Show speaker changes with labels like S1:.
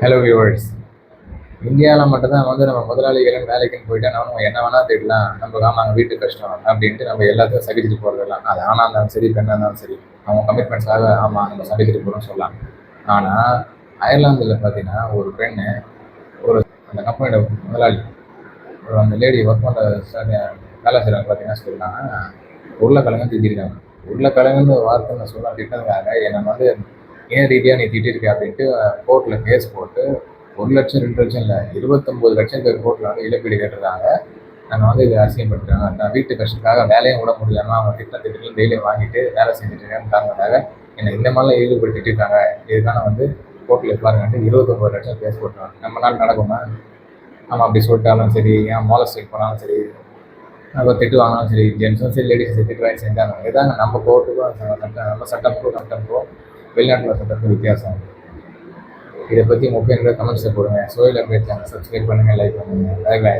S1: Hello viewers. இந்தியாவில் மட்டும்தான் வந்து நம்ம முதலாளிகளும் வேலைக்குன்னு போயிட்டா நம்ம என்ன வேணால் தேடலாம், நம்ம ஆமாங்க வீட்டு கஷ்டம் அப்படின்ட்டு நம்ம எல்லாத்தையும் சகிச்சுட்டு போகிறதெல்லாம். அது ஆணாக இருந்தாலும் சரி, பெண்ணாக இருந்தாலும் சரி, அவங்க கமிட்மெண்ட்ஸாக ஆமாம் நம்ம சகிச்சுட்டு போகிறோம்னு சொல்லலாம். ஆனால் அயர்லாந்தில் பார்த்தீங்கன்னா ஒரு பெண்ணு, ஒரு அந்த கம்பெனியோட முதலாளி, அந்த லேடி ஒர்க் பண்ணுற வேலை செய்கிறவங்க பார்த்தீங்கன்னா சொல்லியிருக்காங்க, உருளைக்கிழங்கு திட்டிருக்காங்க. உருளைக்கிழங்குன்னு ஒரு வார்த்தை நான் சொல்ல திட்டதுக்காக என்னை வந்து ஏன் ரீதியாக நீ திட்டிருக்க அப்படின்ட்டு கோர்ட்டில் கேஸ் போட்டு 1 லட்சம் 2 லட்சம் இல்லை 29 லட்சம் பேர் கோர்ட்டில் வந்து இழப்பீடு கேட்டிருக்காங்க. நாங்கள் வந்து இதை அசிங்கப்படுத்துறாங்க, நான் வீட்டு கஷ்டத்துக்காக வேலையும் விட முடியாமல் அவங்க திட்டத்திட்டம் டெய்லியும் வாங்கிட்டு வேலை செஞ்சுட்டு இருக்கேன்னு காரணத்துக்காக என்னை இந்த மாதிரிலாம் ஈடுபடுத்திட்டு இருக்காங்க. இதுக்கான வந்து கோர்ட்டில் பாருங்கன்ட்டு 29 லட்சம் கேஸ் போட்டுருவாங்க. நம்ம நாள் நடக்குமா? நம்ம அப்படி சொல்லிட்டாலும் சரி, ஏன் மோலை ஸ்ட்ரைக் பண்ணாலும் சரி, நம்ம திட்டு வாங்கினாலும் சரி, ஜென்ஸும் சரி லேடிஸும் சரி திட்டு வாங்கி செஞ்சாங்க. இதாங்க நம்ம கோர்ட்டுக்கும் நம்ம சட்டத்துக்கும் சட்டத்துக்கும் வெளிநாட்டில் சட்டத்துக்கும் வித்தியாசம். இதை பற்றி உங்கள் ஒப்பீனியன் கமெண்ட்ஸில் போடுங்க. சோயில் அப்டேட் சேனல் சப்ஸ்கிரைப் பண்ணுங்கள், லைக் பண்ணுங்கள். Bye by.